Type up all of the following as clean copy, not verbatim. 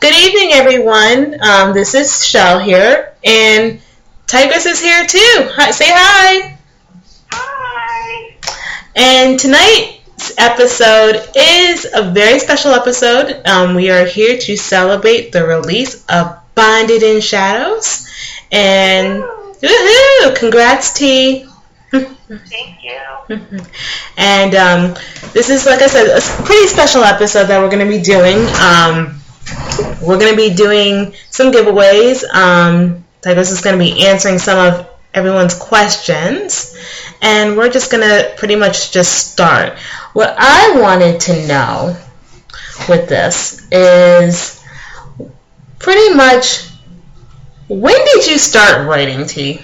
Good evening, everyone. This is Shell here, and Tigris is here too. Hi, say hi. Hi. And tonight's episode is a very special episode. We are here to celebrate the release of Bonded in Shadows. And woohoo! Congrats, T. Thank you. And this is, like I said, a pretty special episode that we're going to be doing. We're going to be doing some giveaways. Tigris is going to be answering some of everyone's questions. And we're just going to pretty much just start. What I wanted to know with this is pretty much, when did you start writing, T?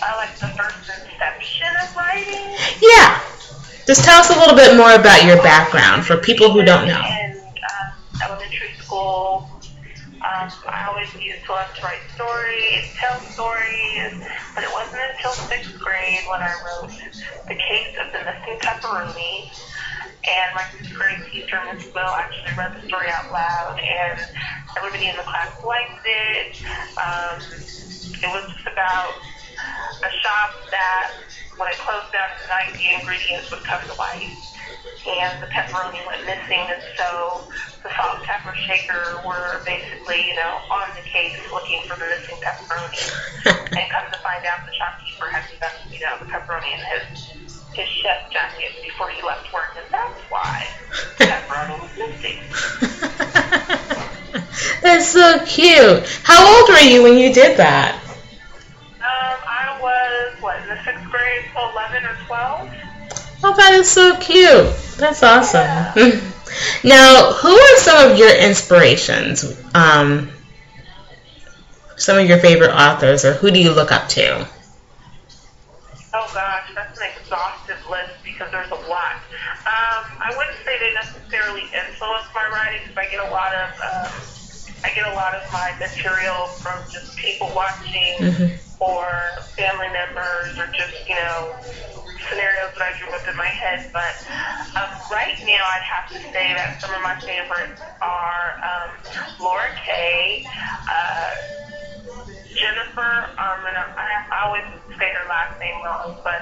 Like the first inception of writing? Yeah. Just tell us a little bit more about your background for people who don't know. In elementary school, I always used to love to write stories, tell stories, but it wasn't until 6th grade when I wrote The Case of the Missing Pepperoni. And my 6th grade teacher, Miss Will, actually read the story out loud, and everybody in the class liked it. It was just about a shop that, when it closed down at night, the ingredients would come to life, and the pepperoni went missing, and so the salt and pepper shaker were basically, on the case looking for the missing pepperoni, and come to find out the shopkeeper had left, the pepperoni in his chef jacket before he left work, and that's why the pepperoni was missing. That's so cute. How old were you when you did that? I was, in the 6th grade, so 11 or 12. Oh, that is so cute. That's awesome. Yeah. Now, who are some of your inspirations? Some of your favorite authors, or who do you look up to? Oh gosh, that's an exhaustive list because there's a lot. I wouldn't say they necessarily influence my writing because I get a lot of my material from just people watching or family members or just, scenarios that I drew up in my head. But right now I'd have to say that some of my favorites are Laura Kay, Jennifer, I always say her last name wrong, but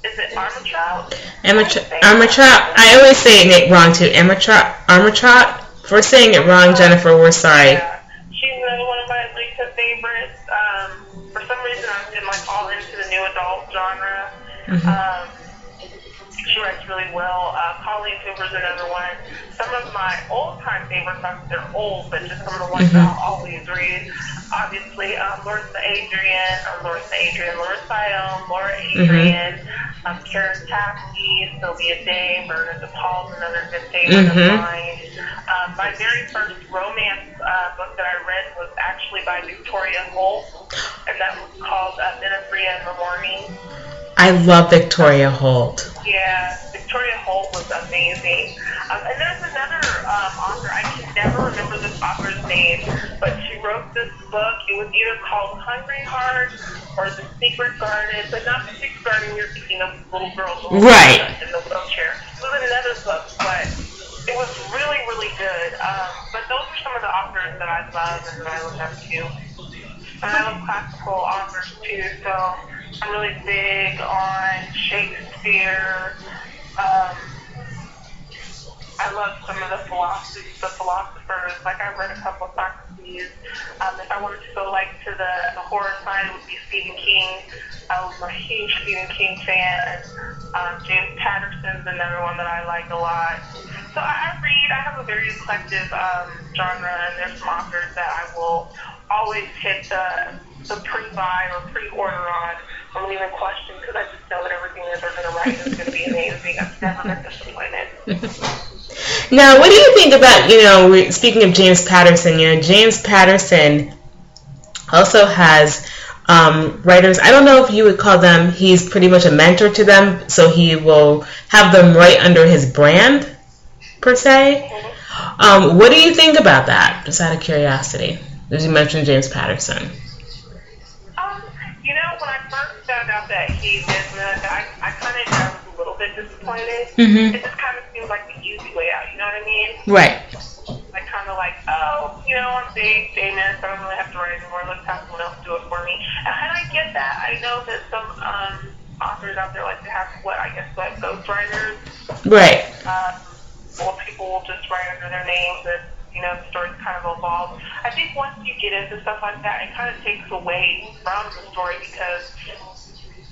is it Armitrout? Armitrout. I always say it wrong too. Armitrout. If we're saying it wrong, Jennifer, we're sorry. Yeah. She's another one of my recent favorites. For some reason, I've been all into the new adult genre. She writes really well. Colleen Hoover's another one. Some of my old-time favorites, they're old, but just some of the ones that I'll always read. Obviously, Larissa Adrian, Laura Sione, Laura Adrian, Karen Taffy, Sylvia Day, Myrna DePaul's another good favorite of mine. My very first romance book that I read was actually by Victoria Holt, and that was called Minifree in the Morning. I love Victoria Holt. Yeah, Victoria Holt was amazing. And there's another author, I can never remember this author's name, but she wrote this book. It was either called Hungry Heart or The Secret Garden, but not The Secret Garden you're thinking of, little girl right. In the wheelchair. It was another book, but it was really, really good. But those are some of the authors that I love and that I look up to. And I love classical authors too, so I'm really big on Shakespeare. I love some of the philosophers. I've read a couple of Socrates. If I wanted to go to the horror side, it would be Stephen King. I'm a huge Stephen King fan. James Patterson's another one that I like a lot. So I read. I have a very eclectic genre, and there's some authors that I will always hit the pre-buy or pre-order on. I don't even question because I just know that everything that they're going to write is going to be amazing. I've never been disappointed. Now, what do you think about, speaking of James Patterson, James Patterson also has writers. I don't know if you would call them, he's pretty much a mentor to them, so he will have them write under his brand, per se. What do you think about that, just out of curiosity, as you mentioned James Patterson? When I first found out that he did that, I kind of was a little bit disappointed. It just kind of seems like the easy way out, you know what I mean? Right. I'm big, famous, I don't really have to write anymore, let's have someone else do it for me. And I get that. I know that some authors out there like to have what ghostwriters. Right. Or people will just write under their names and, the stories kind of evolve. I think once you get into stuff like that, it kind of takes away from the story because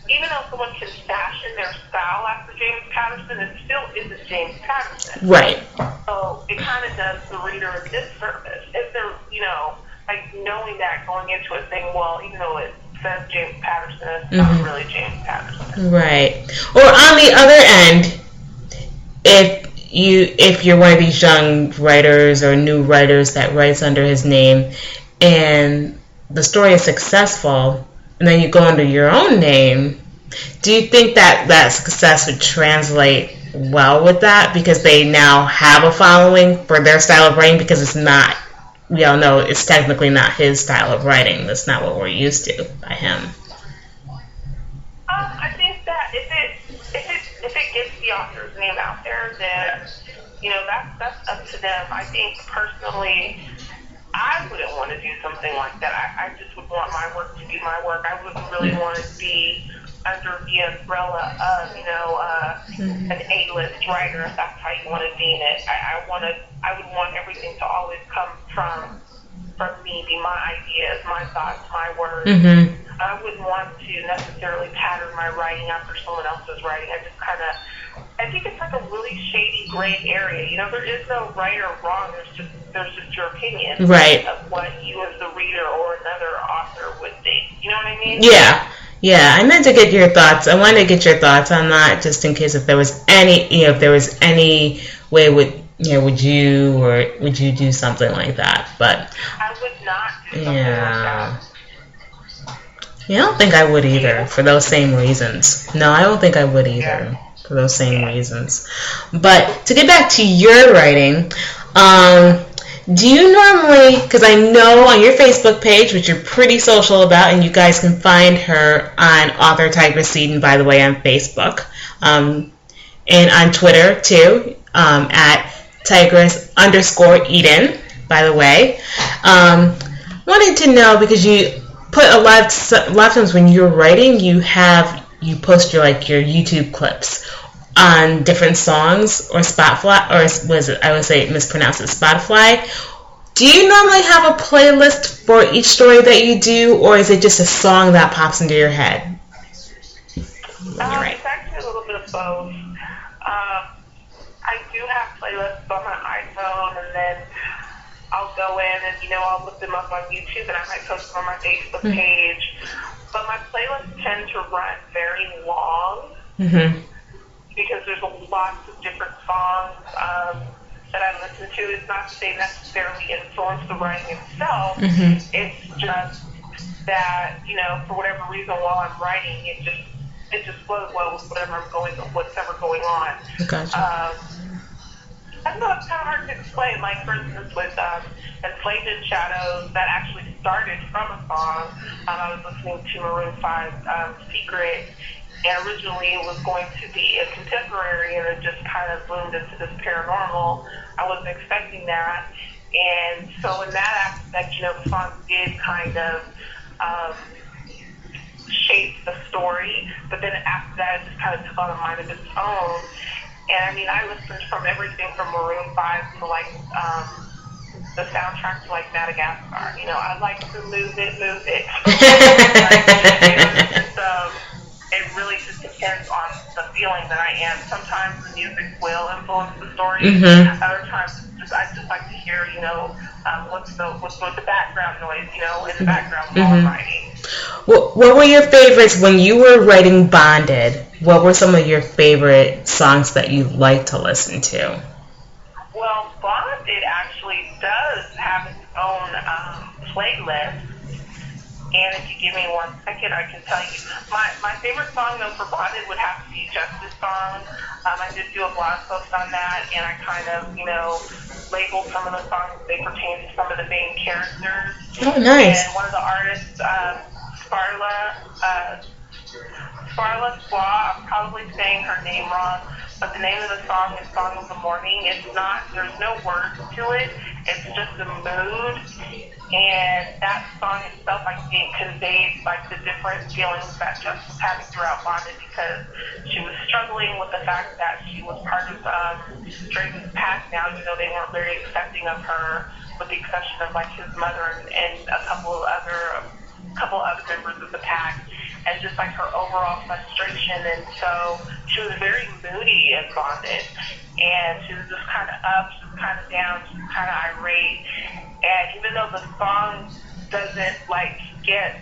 even though someone can fashion their style after James Patterson, it still isn't James Patterson. Right. So it kind of does the reader a disservice. If they're, like knowing that going into it, saying, well, even though it says James Patterson, it's not really James Patterson. Right. Or on the other end, if you're one of these young writers or new writers that writes under his name and the story is successful and then you go under your own name, do you think that success would translate well with that because they now have a following for their style of writing because it's not, we all know it's technically not his style of writing. That's not what we're used to by him. I think that if it gets the author's name out there, then that's up to them. I think personally, I wouldn't want to do something like that. I just would want my work to be my work. I wouldn't really want to be under the umbrella of an A-list writer, if that's how you want to deem it. I would want everything to always come from me, be my ideas, my thoughts, my words. I wouldn't want to necessarily pattern my writing after someone else's writing. I think it's like a really shady gray area. There is no right or wrong. There's just your opinion of what you as the reader or another author would think. You know what I mean? Yeah. I meant to get your thoughts. I wanted to get your thoughts on that, just in case if there was any way would you do something like that? But I would not do something like that. Yeah, I don't think I would either for those same reasons. No, I don't think I would either for those same reasons. But to get back to your writing, do you normally, because I know on your Facebook page, which you're pretty social about, and you guys can find her on author Tigris Eden, by the way, on Facebook, and on Twitter too, at Tigris_Eden, by the way. Wanted to know, because you put a lot of times when you're writing, you post your YouTube clips on different songs or Spotify, or was it, I would say mispronounce it, Spotify. Do you normally have a playlist for each story that you do, or is it just a song that pops into your head? It's actually a little bit of both. I do have playlists on my iPhone, and then I'll go in and, I'll look them up on YouTube, and I might post them on my Facebook page. But my playlists tend to run very long because there's lots of different songs that I listen to. It's not to say necessarily influence the writing itself. It's just that, for whatever reason, while I'm writing, it just flows well with what's ever going on. Gotcha. I don't know, it's kind of hard to explain. Like, for instance, with Enslaved in Shadows, that actually started from a song. I was listening to Maroon 5's Secret, and originally it was going to be a contemporary, and it just kind of bloomed into this paranormal. I wasn't expecting that. And so in that aspect, the song did kind of shape the story, but then after that, it just kind of took on a mind of its own. And I mean, I listened from everything from Maroon 5 to the soundtrack to Madagascar. I like to move it. It really just depends on the feeling that I am. Sometimes the music will influence the story. Other times, I just like to hear, what's the background noise, in the background while I'm writing. What were your favorites when you were writing Bonded? What were some of your favorite songs that you like to listen to? Well, Bonded actually does have its own playlist. And if you give me 1 second, I can tell you. My favorite song, though, for Bonded would have to be Justice Song. I did do a blog post on that, and I kind of, labeled some of the songs that they pertain to some of the main characters. Oh, nice. And one of the artists, Sparla Squaw, I'm probably saying her name wrong, but the name of the song is Song of the Morning. There's no words to it. It's just a mood. And that song itself, I think, conveys like the different feelings that Jess was having throughout Bonded, because she was struggling with the fact that she was part of Draven's pack now. They weren't very accepting of her, with the exception of like his mother and a couple other members of the pack, and just like her overall frustration. And so she was very moody and Bonded, and she was just kind of up, she was kind of down, she was kind of irate. And even though the song doesn't like get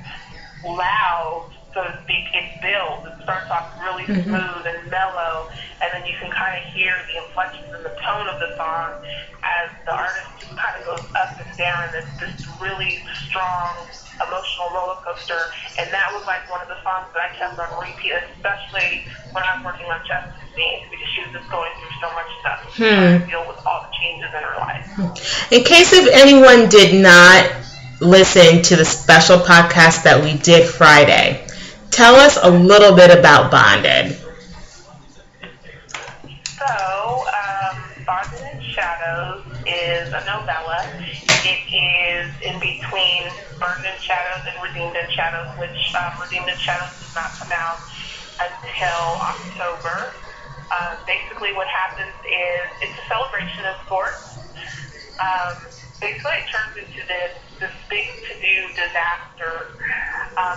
loud, so to speak, it builds. It starts off really smooth and mellow, and then you can kind of hear the inflections and the tone of the song as the artist just kind of goes up and down, and it's this really strong emotional roller coaster. And that was like one of the songs that I kept on repeat, especially when I was working on Justice Scenes, because she was just going through so much stuff, trying to deal with all the changes in her life. In case if anyone did not listen to the special podcast that we did Friday, tell us a little bit about Bonded. So, Bonded in Shadows is a novella. It is in between Burned in Shadows and Redeemed in Shadows, which Redeemed in Shadows does not come out until October. Basically what happens is it's a celebration of sports. Basically it turns into this big to-do disaster.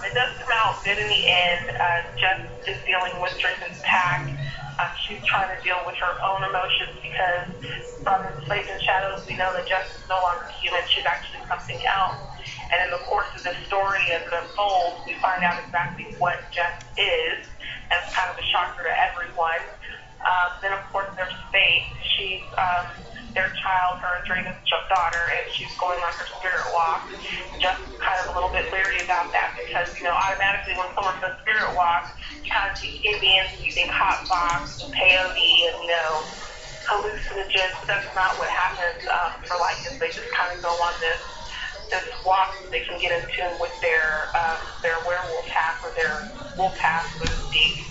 It does come out good in the end. Jess is dealing with Draven's pack. She's trying to deal with her own emotions, because from Enslaved in Shadows, we know that Jess is no longer human. She's actually something else. And in the course of this story, as it unfolds, we find out exactly what Jess is, and it's kind of a shocker to everyone. Then, of course, there's Faith. She's their child, her and Draven's daughter, and she's going on her spirit walk. Jess is kind of a little bit leery about that, because, automatically when someone says spirit walk, you kind of see Indians, you think hot box and peyote and, hallucinogens, but that's not what happens for Lycans. They just kind of go on this walk so they can get in tune with their werewolf path, or their wolf path, so to speak.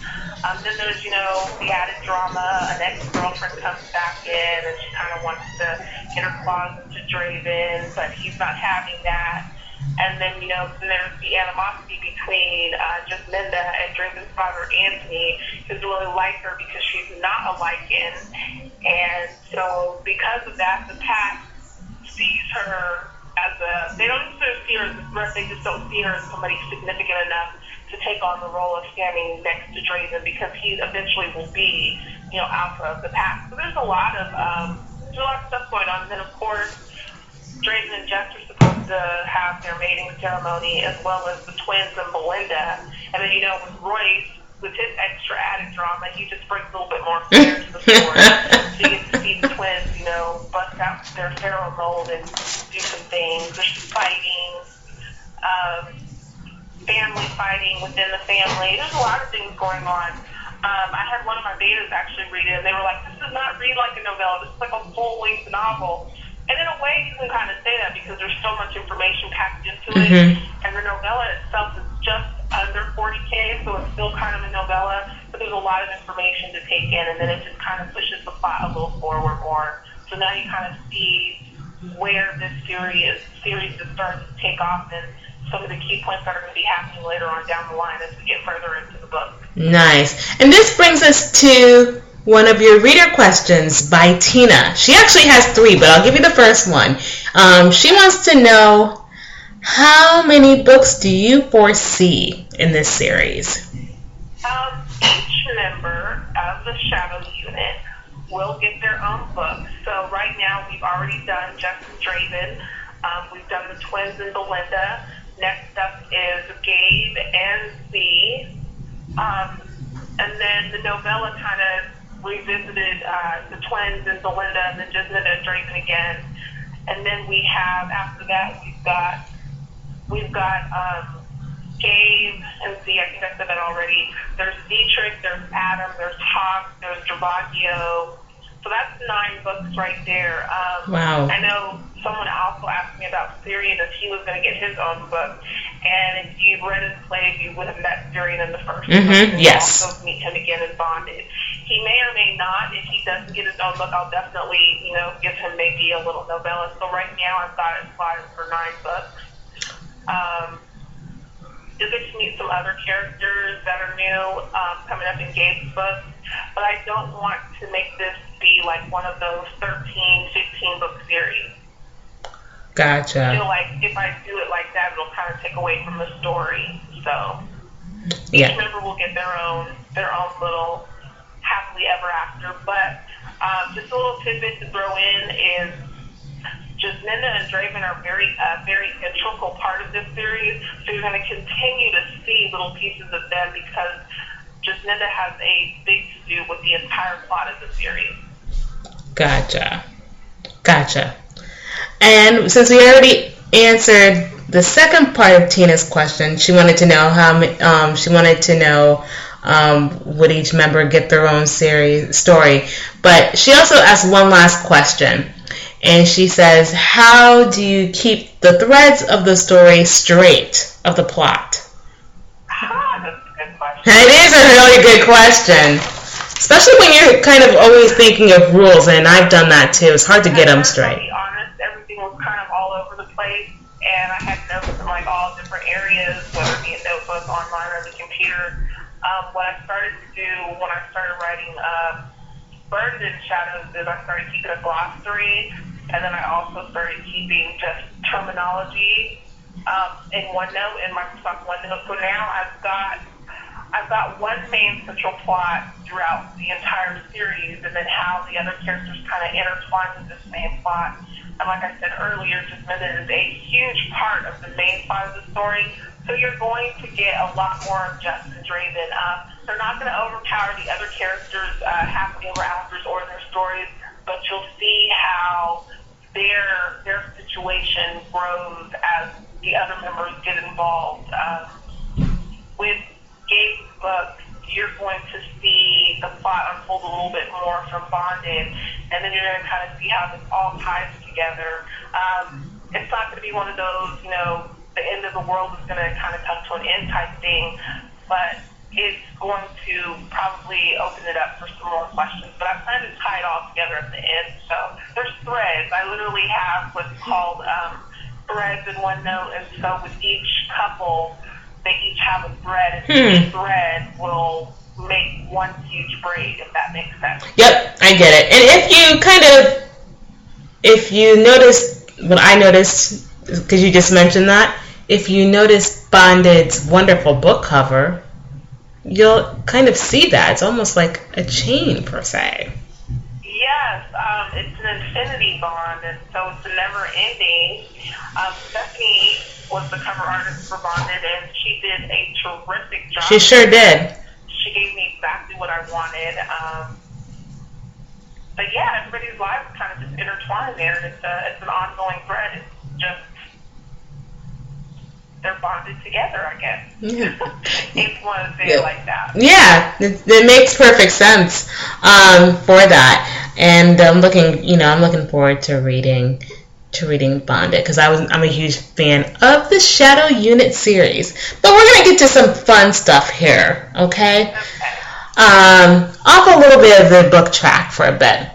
Then there's, the added drama. An ex-girlfriend comes back in, and she kind of wants to get her claws into Draven, but he's not having that. And then, then there's the animosity between just Linda and Draven's father, Anthony, who doesn't really like her because she's not a Lycan. And so because of that, the pack sees her as they don't necessarily see her as a threat, they just don't see her as somebody significant enough to take on the role of standing next to Draven, because he eventually will be, alpha of the pack. So there's a lot of stuff going on. And then, of course, Draven and Jess are supposed to have their mating ceremony, as well as the twins and Belinda. And then, with Royce, with his extra added drama, he just brings a little bit more flair to the story. So you get to see the twins, bust out their pharaoh mold and do some things. There's some fighting, family fighting within the family. There's a lot of things going on. I had one of my betas actually read it, and they were like, this does not read like a novella. This is like a full-length novel. And in a way, you can kind of say that, because there's so much information packed into it. And the novella itself is just under 40K, so it's still kind of a novella, but there's a lot of information to take in, and then it just kind of pushes the plot a little forward more. So now you kind of see where this series is starting to take off, and some of the key points that are going to be happening later on down the line as we get further into the book. Nice. And this brings us to one of your reader questions by Tina. She actually has 3, but I'll give you the first one. She wants to know, how many books do you foresee in this series? Each member of the Shadow Unit will get their own book. So right now we've already done Justice Draven. We've done the twins and Belinda. Next up is Gabe and Z. And then the novella kind of revisited the twins and Belinda, and then just Linda and Draven again. And then we have, after that, we've got Gabe and Z. I think I said that already. There's Dietrich, there's Adam, there's Hawk, there's Gervasio. So that's 9 books right there. Wow. I know someone also asked me about Syrian, if he was going to get his own book. And if you've read Enslaved, you would have met Syrian in the first book. And Yes. you also meet him again in Bonded. He may or may not. If he doesn't get his own book, I'll definitely, give him maybe a little novella. So right now I've got it slotted for 9 books. You'll get to meet some other characters that are new coming up in Gabe's books, but I don't want to make this be like one of those 13, 15 book series. Gotcha. I feel like if I do it like that, it'll kind of take away from the story. So each member will get their own little happily ever after. But just a little tidbit to throw in is Jasminda and Draven are very integral part of this series. So you're going to continue to see little pieces of them because Jasminda has a big to do with the entire plot of the series. Gotcha. And since we already answered the second part of Tina's question, she wanted to know would each member get their own story. But she also asked one last question. And she says, how do you keep the threads of the story straight, of the plot? That's a good question. It is a really good question. Especially when you're kind of always thinking of rules, and I've done that too. It's hard to get them straight. To be honest, everything was kind of all over the place, and I had notes in like all different areas, whether it be a notebook, online, or the computer. What I started to do when I started writing Burned in Shadows is I started keeping a glossary, and then I also started keeping just terminology in OneNote, in Microsoft OneNote. So now I've got one main central plot throughout the entire series, and then how the other characters kind of intertwine with this main plot. And like I said earlier, Jasminda is a huge part of the main plot of the story. So you're going to get a lot more of Justin Draven. They're not going to overpower the other characters' happily ever afters or their stories, but you'll see how their situation grows as the other members get involved. With Gabe's book, you're going to see the plot unfold a little bit more from Bonded, and then you're going to kind of see how this all ties together. It's not going to be one of those, the end of the world is going to kind of come to an end type thing, but it's going to probably open it up for some more questions. But I plan to tie it all together at the end. So there's threads. I literally have what's called threads in OneNote, and so with each couple, they each have a thread, and each thread will make one huge braid, if that makes sense. Yep, I get it. And if you notice, what I noticed, because you just mentioned that, if you notice Bonded's wonderful book cover, you'll kind of see that. It's almost like a chain, per se. Yes, it's an infinity bond, and so it's a never-ending. Stephanie was the cover artist for Bonded, and she did a terrific job. She sure did. She gave me exactly what I wanted. But yeah, everybody's lives kind of just intertwined there, and it's an ongoing thread. It's just they're bonded together, I guess. Yeah. If you want to say it like that. Yeah, it makes perfect sense for that. And I'm looking forward to reading Bonded, because I'm a huge fan of the Shadow Unit series. But we're gonna get to some fun stuff here, okay? Off a little bit of the book track for a bit.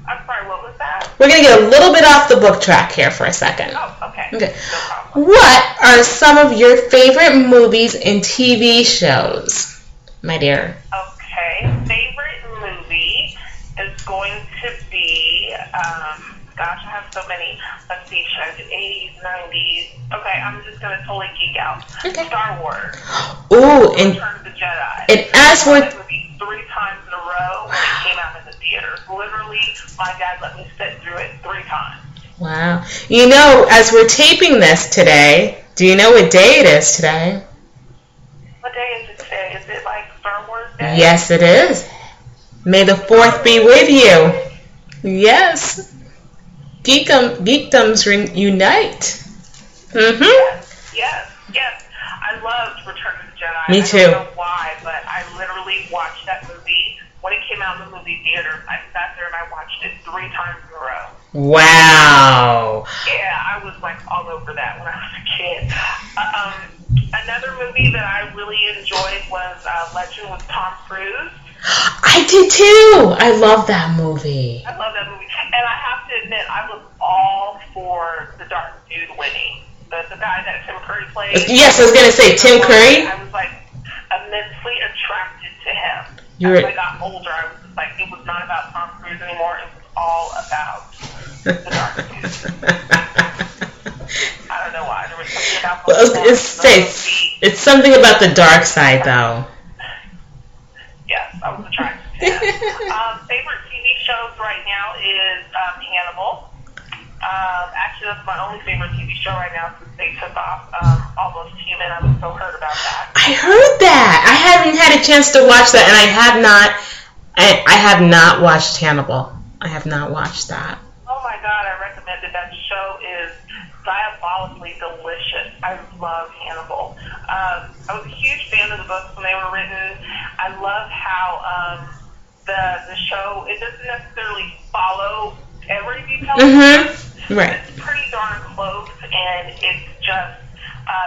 I'm sorry, what was that? We're going to get a little bit off the book track here for a second. Oh, okay. Okay. No problem. What are some of your favorite movies and TV shows, my dear? Okay. Favorite movie is going to be, gosh, I have so many. Let's see, should I do 80s, 90s? Okay, I'm just going to totally geek out. Okay. Star Wars. Ooh, and Return of the Jedi. And as we're... That movie 3 times in a row when it came out in the theater. Literally, my dad let me sit through it 3 times. Wow. As we're taping this today, do you know what day it is today? What day is it today? Is it like Star Wars Day? Yes, it is. May the 4th be with you. Yes. Geekdoms unite. Yes. I loved Return of the Jedi. Me too. I don't know why, but I literally watched that movie. When it came out in the movie theater, I sat there and I watched it 3 times in a row. Wow. Yeah, I was like all over that when I was a kid. Another movie that I really enjoyed was Legend with Tom Cruise. I did too. I love that movie. I love that movie. And I have to admit, I was all for the dark dude winning. The guy that Tim Curry played. Yes, I was going to say Tim Curry. I was like immensely attracted to him. As I got older, I was just like, it was not about Tom Cruise anymore. It was all about the dark dude. I don't know why. There was something about it's something about the dark side, though. Yes, I was attracted to him. Favorite TV shows right now is Hannibal. Actually, that's my only favorite TV show right now since they took off Almost Human. I was so hurt about that. I heard that. I haven't had a chance to watch that, and I have not watched Hannibal. I have not watched that. Oh my God, I recommend it. That show is diabolically delicious. I love Hannibal. I was a huge fan of the books when they were written. I love how the show, it doesn't necessarily follow every detail. Mm-hmm. Right. It's pretty darn close, and it's just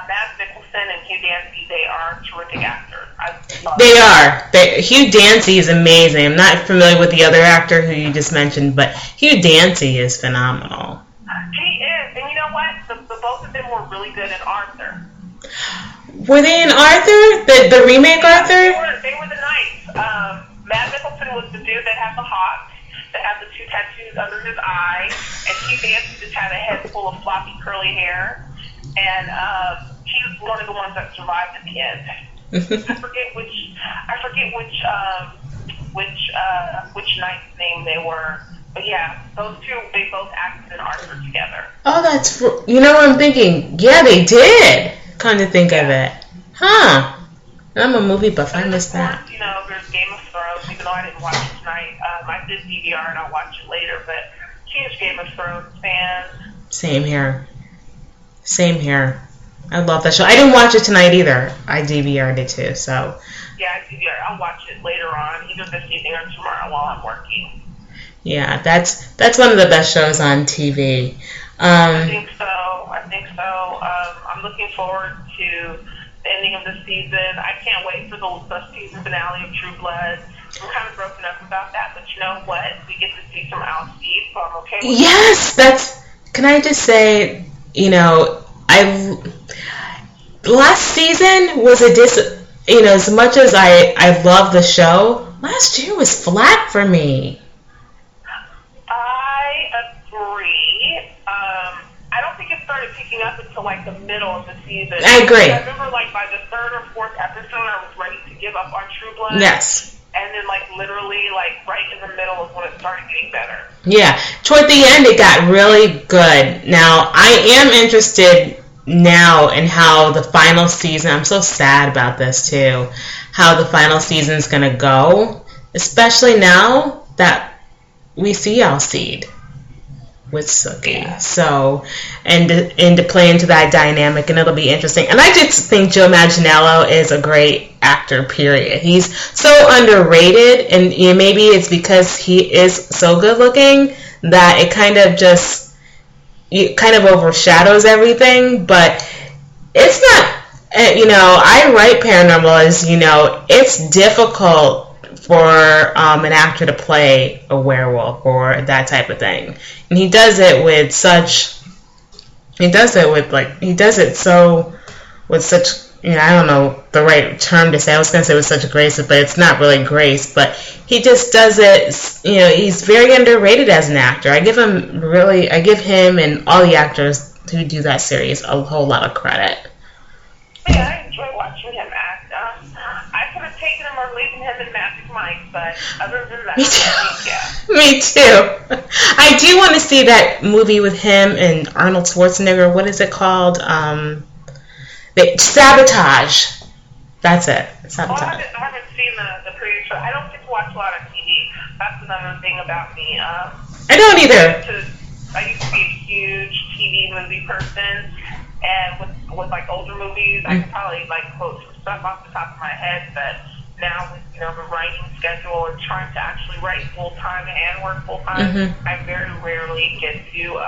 Matt Nicholson and Hugh Dancy, they are terrific actors. They are. Hugh Dancy is amazing. I'm not familiar with the other actor who you just mentioned, but Hugh Dancy is phenomenal. He is. And you know what? The both of them were really good in Arthur. Were they in Arthur? The remake Arthur? They were the knights. Matt Nicholson was the dude that had the hawk, that had the 2 tattoos under his eye, and Hugh Dancy just had a head full of floppy curly hair. And he was one of the ones that survived at the end. I forget which knight's name they were. But yeah, those two, they both acted in Arthur together. Oh, you know what I'm thinking? Yeah, they did. Come to think of it. Huh. I'm a movie buff. I missed that. You know, there's Game of Thrones, even though I didn't watch it tonight. I did DVR and I'll watch it later, but huge Game of Thrones fan. Same here. I love that show. I didn't watch it tonight either. I DVR'd it too, so. Yeah, I DVR. I'll watch it later on, either this evening or tomorrow while I'm working. Yeah, that's one of the best shows on TV. I think so. I'm looking forward to the ending of the season. I can't wait for the season finale of True Blood. I'm kind of broken up about that, but you know what? We get to see some Alcide, so I'm okay with Yes, can I just say, you know, last season was as much as I love the show, last year was flat for me. I agree. I don't think it started picking up until like the middle of the season. I agree. I remember like by the 3rd or 4th episode, I was ready to give up on True Blood. Yes. And then like literally like right in the middle is when it started getting better. Yeah. Toward the end, it got really good. Now, I am interested now in how the final season, I'm so sad about this too, how the final season is going to go, especially now that we see Alcide with Sookie. So, and to play into that dynamic, and it'll be interesting. And I just think Joe Manganiello is a great actor, period. He's so underrated, and maybe it's because he is so good looking that it kind of overshadows everything, but it's not, I write paranormal as, it's difficult for an actor to play a werewolf or that type of thing. And he does it with such I don't know the right term to say. I was going to say with such grace, but it's not really grace, but he just does it, he's very underrated as an actor. I give him and all the actors who do that series a whole lot of credit. Yeah, I enjoy watching him act. I could have taken him or leaving him in Magic Mike, but other than that, Me too. I do want to see that movie with him and Arnold Schwarzenegger. What is it called? Sabotage. That's it. Sabotage. I haven't seen the previous show. I don't get to watch a lot of TV. That's another thing about me. I don't either. I used to be a huge TV movie person, and with like older movies, I could probably like quote some stuff off the top of my head. But now with the writing schedule and trying to actually write full time and work full time, I very rarely get to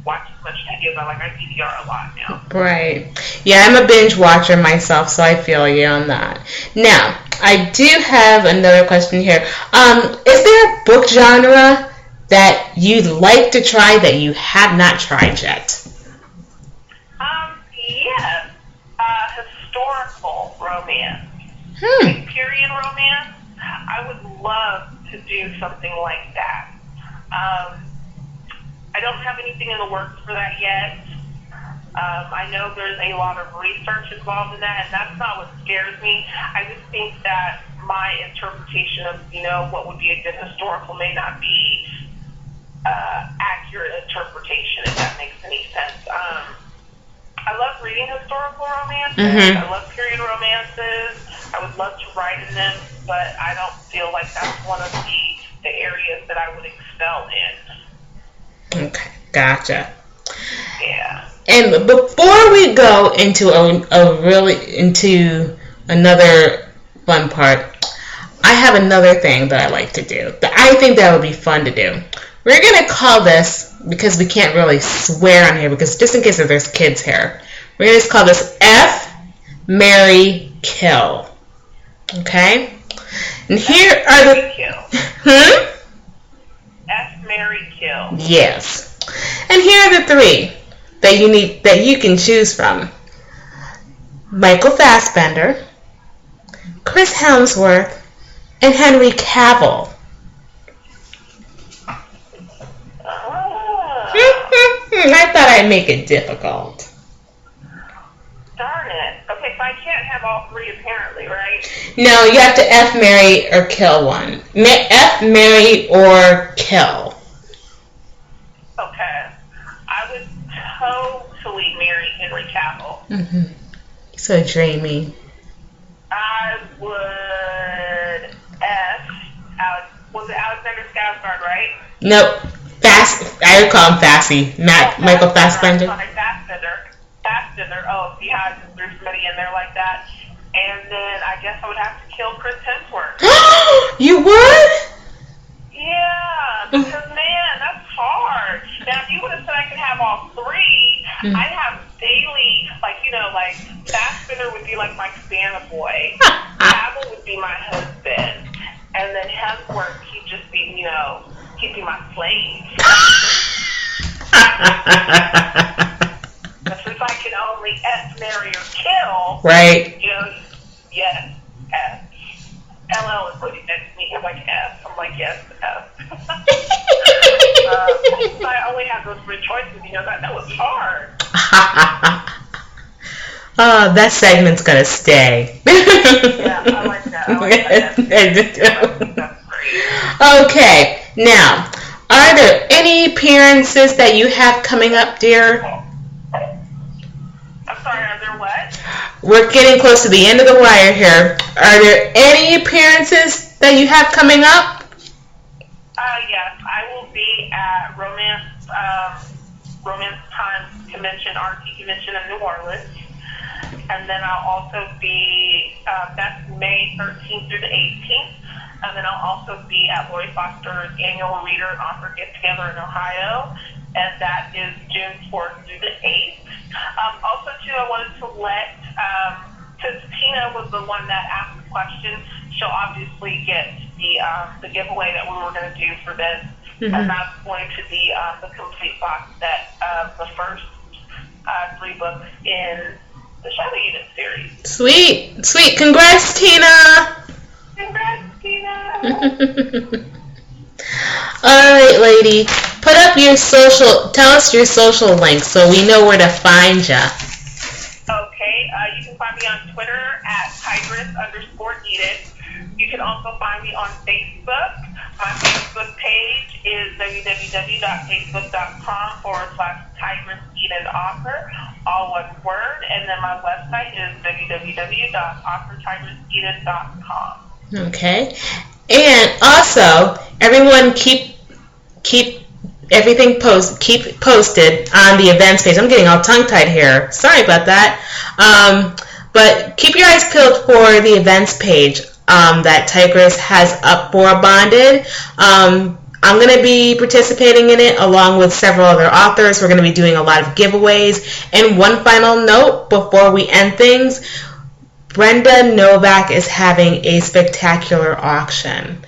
watch as much TV, but like I DVR a lot now. Right. Yeah, I'm a binge watcher myself, so I feel you on that. Now, I do have another question here. Is there a book genre that you'd like to try that you have not tried yet? Yes. Historical romance. Like period romance. I would love to do something like that. I don't have anything in the works for that yet. I know there's a lot of research involved in that, and that's not what scares me. I just think that my interpretation of, what would be a good historical may not be accurate interpretation, if that makes any sense. I love reading historical romances. I love period romances. I would love to write in them, but I don't feel like that's one of the areas that I would excel in. Okay, gotcha. Yeah. And before we go into into another fun part, I have another thing that I like to do. That I think that would be fun to do. We're gonna call this, because we can't really swear on here, because just in case if there's kids here, we're gonna just call this F, Marry, Kill. Okay? And here are the F, Marry, Kill. Yes. And here are the three that you can choose from. Michael Fassbender, Chris Hemsworth, and Henry Cavill. I thought I'd make it difficult. Darn it. Okay, so I can't have all three apparently, right? No, you have to F, marry, or kill one. F, marry, or kill. Okay. I would totally marry Henry Cavill. So dreamy. I would was it Alexander Skarsgård, right? Nope. I would call him Fassy, not Michael Fassbender. Fassbender. Oh, he had Bruce Mitty in there like that. And then I guess I would have to kill Chris Hemsworth. You would? Yeah, because man, that's hard. Now, if you would have said I could have all three, I'd have daily, like Fassbender would be like my Santa boy, Cavill would be my husband, and then Hemsworth, he'd just be, he'd be my slave. But since I can only F, marry, or kill, right? Yes, F. LL is looking at me. I'm like, F. I'm like, yes, F. I only have those three choices. That was hard. Oh, that segment's gonna stay. Yeah, I like that. That's great. Okay, now, are there any appearances that you have coming up, dear? I'm sorry, are there what? We're getting close to the end of the wire here. Are there any appearances that you have coming up? Yes, I will be at Romance Times Convention, RT Convention in New Orleans. And then I'll also be, that's May 13th through the 18th. And then I'll also be at Lori Foster's annual Reader and Author Get Together in Ohio. And that is June 4th through the 8th. Also, too, I wanted to let, since Tina was the one that asked the question, she'll obviously get the giveaway that we were going to do for this. And that's going to be the complete box set of the first 3 books in the Shadow Unit series. Sweet. Congrats, Tina. Congrats, Tina. All right, lady. Put up your tell us your social links so we know where to find ya. Okay, you can find me on Twitter at Tigris_Eden. You can also find me on Facebook. My Facebook page is www.facebook.com/Tigris Eden Author, all one word. And then my website is www.authortigriseden.com. Okay. And also, everyone keep everything posted on the events page. I'm getting all tongue-tied here. Sorry about that. But keep your eyes peeled for the events page that Tigris has up for Bonded. I'm going to be participating in it along with several other authors. We're going to be doing a lot of giveaways. And one final note before we end things, Brenda Novak is having a spectacular auction.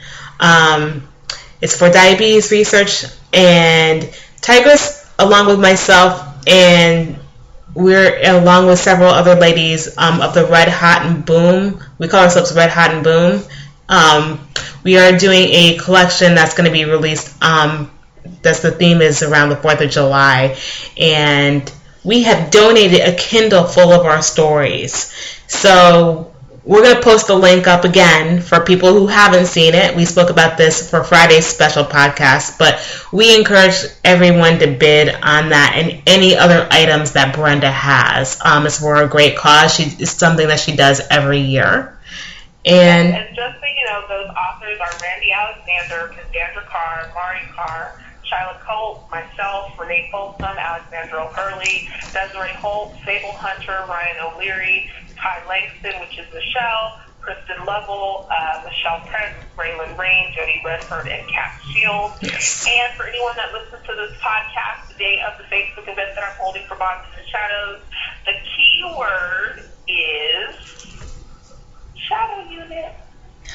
It's for diabetes research, and Tigris, along with myself, and we're along with several other ladies of the Red Hot and Boom. We call ourselves Red Hot and Boom. We are doing a collection that's going to be released. That's the theme is around the 4th of July, and we have donated a Kindle full of our stories. So we're going to post the link up again for people who haven't seen it. We spoke about this for Friday's special podcast, but we encourage everyone to bid on that and any other items that Brenda has. It's for a great cause. It's something that she does every year. And just so you know, those authors are Randy Alexander, Cassandra Carr, Mari Carr, Shyla Colt, myself, Renee Folsom, Alexandra O'Hurley, Desiree Holt, Sable Hunter, Ryan O'Leary, Ty Langston, which is Michelle, Kristen Lovell, Michelle Prince, Raylan Rain, Jody Redford, and Kat Shields. Yes. And for anyone that listens to this podcast, the day of the Facebook event that I'm holding for Bonded in the Shadows, the key word is Shadow Unit.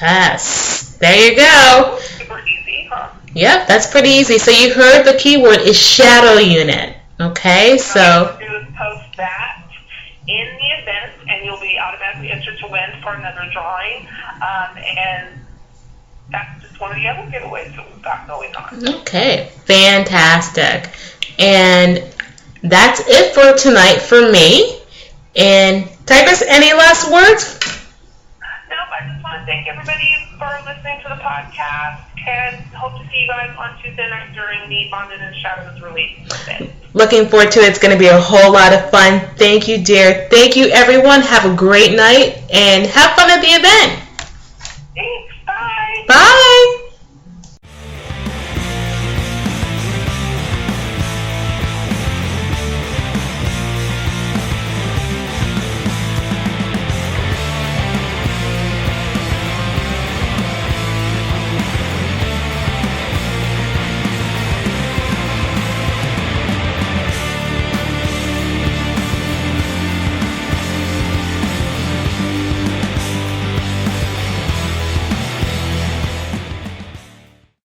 Yes. There you go. Super easy, huh? Yep, that's pretty easy. So you heard the keyword is Shadow Unit. Okay, so all you have to do is post that in the event, and you'll be automatically entered to win for another drawing. And that's just one of the other giveaways that we've got going on. okay, fantastic. And that's it for tonight for me. And Tigris, any last words? Nope, I just want to thank everybody for listening to the podcast, and hope to see you guys on Tuesday night during the Bonded in Shadows release event. Looking forward to it. It's going to be a whole lot of fun. Thank you, dear. Thank you, everyone. Have a great night and have fun at the event. Thanks. Bye. Bye.